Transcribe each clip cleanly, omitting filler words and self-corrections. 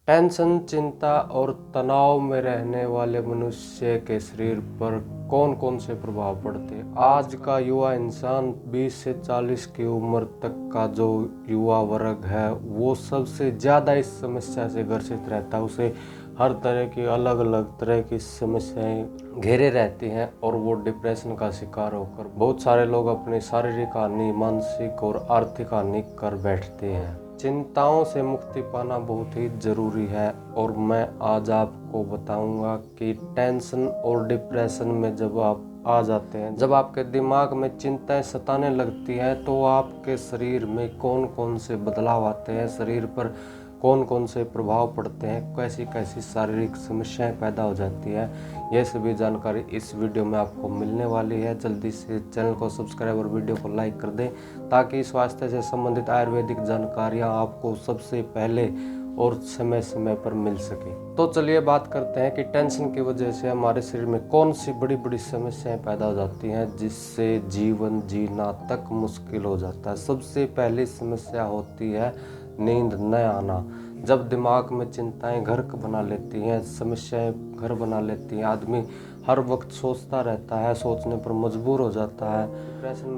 Tension, चिंता और तनाव में रहने वाले मनुष्य के शरीर पर कौन कौन से प्रभाव पड़ते हैं। आज का युवा इंसान 20 से 40 की उम्र तक का जो युवा वर्ग है वो सबसे ज़्यादा इस समस्या से ग्रसित रहता है। उसे हर तरह की अलग अलग तरह की समस्याएं घेरे रहती हैं और वो डिप्रेशन का शिकार होकर बहुत सारे लोग अपनी शारीरिक हानि, मानसिक और आर्थिक हानि कर बैठते हैं। चिंताओं से मुक्ति पाना बहुत ही ज़रूरी है और मैं आज आपको बताऊंगा कि टेंशन और डिप्रेशन में जब आप आ जाते हैं, जब आपके दिमाग में चिंताएं सताने लगती हैं तो आपके शरीर में कौन कौन से बदलाव आते हैं, शरीर पर कौन कौन से प्रभाव पड़ते हैं, कैसी कैसी शारीरिक समस्याएं पैदा हो जाती है, यह सभी जानकारी इस वीडियो में आपको मिलने वाली है। जल्दी से चैनल को सब्सक्राइब और वीडियो को लाइक कर दें ताकि स्वास्थ्य से संबंधित आयुर्वेदिक जानकारियां आपको सबसे पहले और समय समय पर मिल सके। तो चलिए बात करते हैं कि टेंशन की वजह से हमारे शरीर में कौन सी बड़ी बड़ी समस्याएं पैदा हो जाती हैं जिससे जीवन जीना तक मुश्किल हो जाता है। सबसे पहली समस्या होती है नींद न आना। जब दिमाग में चिंताएं घर बना लेती हैं, समस्याएं घर बना लेती हैं, आदमी हर वक्त सोचता रहता है, सोचने पर मजबूर हो जाता है,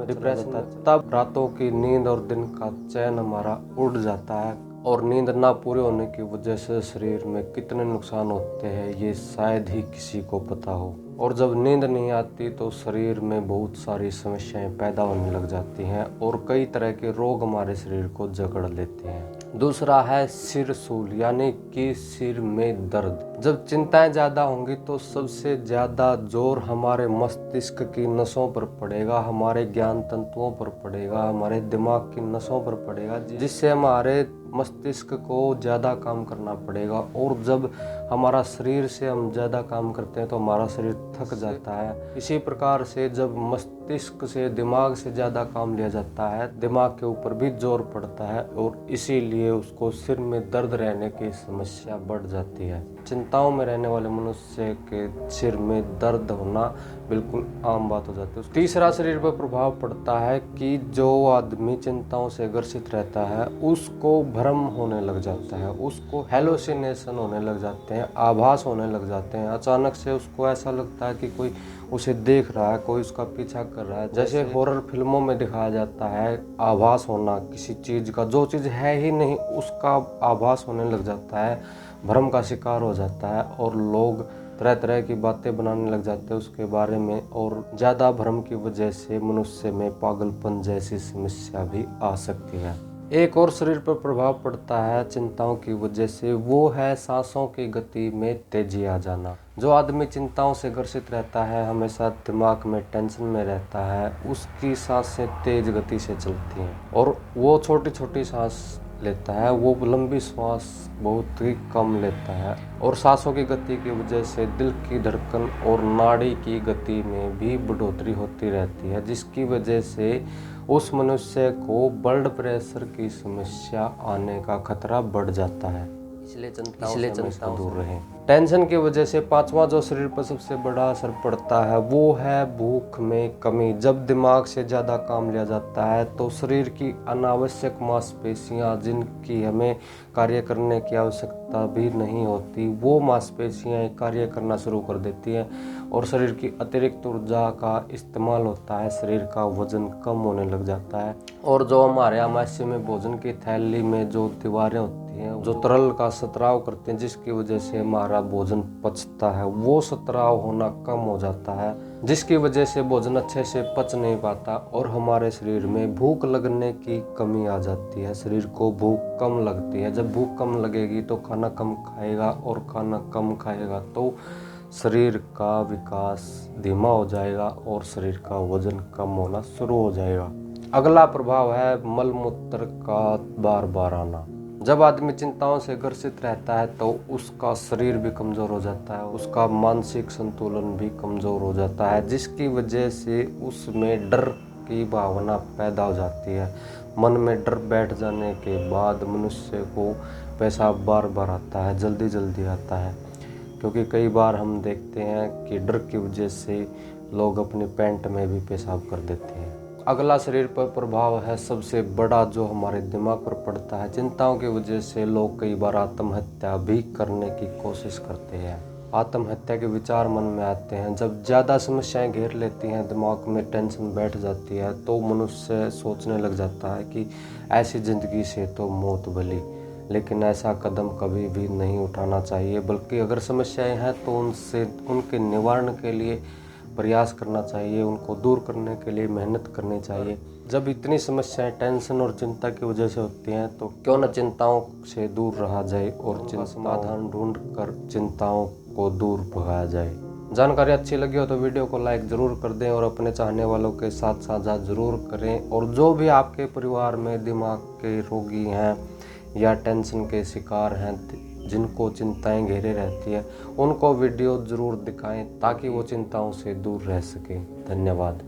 डिप्रेशन में तब रातों की नींद और दिन का चैन हमारा उड़ जाता है। और नींद ना पूरे होने की वजह से शरीर में कितने नुकसान होते हैं ये शायद ही किसी को पता हो। और जब नींद नहीं आती तो शरीर में बहुत सारी समस्याएं पैदा होने लग जाती हैं और कई तरह के रोग हमारे शरीर को जकड़ लेते हैं। दूसरा है सिरसूल, यानी कि सिर में दर्द। जब चिंताएं ज़्यादा होंगी तो सबसे ज़्यादा जोर हमारे मस्तिष्क की नसों पर पड़ेगा, हमारे ज्ञान तंतुओं पर पड़ेगा, हमारे दिमाग की नसों पर पड़ेगा, जिससे हमारे मस्तिष्क को ज़्यादा काम करना पड़ेगा। और जब हमारा शरीर से हम ज़्यादा काम करते हैं तो हमारा शरीर थक जाता है। इसी प्रकार से जब मस्तिष्क से दिमाग से ज़्यादा काम लिया जाता है, दिमाग के ऊपर भी जोर पड़ता है और इसीलिए उसको सिर में दर्द रहने की समस्या बढ़ जाती है। चिंताओं में रहने वाले मनुष्य के सिर में दर्द होना बिल्कुल आम बात हो जाती है। तीसरा शरीर पर प्रभाव पड़ता है कि जो आदमी चिंताओं से ग्रसित रहता है उसको भ्रम होने लग जाता है, उसको हेलोसिनेशन होने लग जाते हैं, आभास होने लग जाते हैं। अचानक से उसको ऐसा लगता है कि कोई उसे देख रहा है, कोई उसका पीछा कर रहा है। जैसे हॉरर फिल्मों में दिखाया जाता है, आभास होना किसी चीज़ का, जो चीज़ है ही नहीं उसका आभास होने लग जाता है, भ्रम का शिकार हो जाता है और लोग तरह तरह की बातें बनाने लग जाते हैं उसके बारे में। और ज़्यादा भ्रम की वजह से मनुष्य में पागलपन जैसी समस्या भी आ सकती है। एक और शरीर पर प्रभाव पड़ता है चिंताओं की वजह से, वो है सांसों की गति में तेजी आ जाना। जो आदमी चिंताओं से ग्रसित रहता है, हमेशा दिमाग में टेंशन में रहता है, उसकी सांसें तेज गति से चलती हैं और वो छोटी छोटी सांस लेता है, वो लंबी सांस बहुत ही कम लेता है। और सांसों की गति की वजह से दिल की धड़कन और नाड़ी की गति में भी बढ़ोतरी होती रहती है, जिसकी वजह से उस मनुष्य को ब्लड प्रेशर की समस्या आने का खतरा बढ़ जाता है। इसलिए चिंताओं से दूर रहें। टेंशन की वजह से पांचवा जो शरीर पर सबसे बड़ा असर पड़ता है वो है भूख में कमी। जब दिमाग से ज़्यादा काम लिया जाता है तो शरीर की अनावश्यक मांसपेशियां, जिनकी हमें कार्य करने की आवश्यकता भी नहीं होती, वो मांसपेशियां कार्य करना शुरू कर देती हैं और शरीर की अतिरिक्त ऊर्जा का इस्तेमाल होता है, शरीर का वजन कम होने लग जाता है। और जो हमारे आमाशय में भोजन की थैली में जो दीवारें होती हैं, जो तरल का स्त्राव करते हैं, जिसकी वजह से हमारा भोजन पचता है, वो स्त्राव होना कम हो जाता है, जिसकी वजह से भोजन अच्छे से पच नहीं पाता और हमारे शरीर में भूख लगने की कमी आ जाती है। शरीर को भूख कम लगती है। जब भूख कम लगेगी तो खाना कम खाएगा और खाना कम खाएगा तो शरीर का विकास धीमा हो जाएगा और शरीर का वजन कम होना शुरू हो जाएगा। अगला प्रभाव है मलमूत्र का बार बार आना। जब आदमी चिंताओं से ग्रसित रहता है तो उसका शरीर भी कमज़ोर हो जाता है, उसका मानसिक संतुलन भी कमज़ोर हो जाता है, जिसकी वजह से उसमें डर की भावना पैदा हो जाती है। मन में डर बैठ जाने के बाद मनुष्य को पेशाब बार बार आता है, जल्दी जल्दी आता है, क्योंकि कई बार हम देखते हैं कि डर की वजह से लोग अपनी पैंट में भी पेशाब कर देते हैं। अगला शरीर पर प्रभाव है सबसे बड़ा, जो हमारे दिमाग पर पड़ता है। चिंताओं की वजह से लोग कई बार आत्महत्या भी करने की कोशिश करते हैं। आत्महत्या के विचार मन में आते हैं जब ज़्यादा समस्याएं घेर लेती हैं, दिमाग में टेंशन बैठ जाती है, तो मनुष्य सोचने लग जाता है कि ऐसी ज़िंदगी से तो मौत भली। लेकिन ऐसा कदम कभी भी नहीं उठाना चाहिए, बल्कि अगर समस्याएं हैं तो उनके निवारण के लिए प्रयास करना चाहिए, उनको दूर करने के लिए मेहनत करनी चाहिए। जब इतनी समस्याएं टेंशन और चिंता की वजह से होती हैं तो क्यों न चिंताओं से दूर रहा जाए और समाधान ढूंढ कर चिंताओं को दूर भगाया जाए। जानकारी अच्छी लगी हो तो वीडियो को लाइक ज़रूर कर दें और अपने चाहने वालों के साथ साझा ज़रूर करें। और जो भी आपके परिवार में दिमाग के रोगी हैं या टेंशन के शिकार हैं, जिनको चिंताएं घेरे रहती है, उनको वीडियो ज़रूर दिखाएं ताकि वो चिंताओं से दूर रह सकें। धन्यवाद।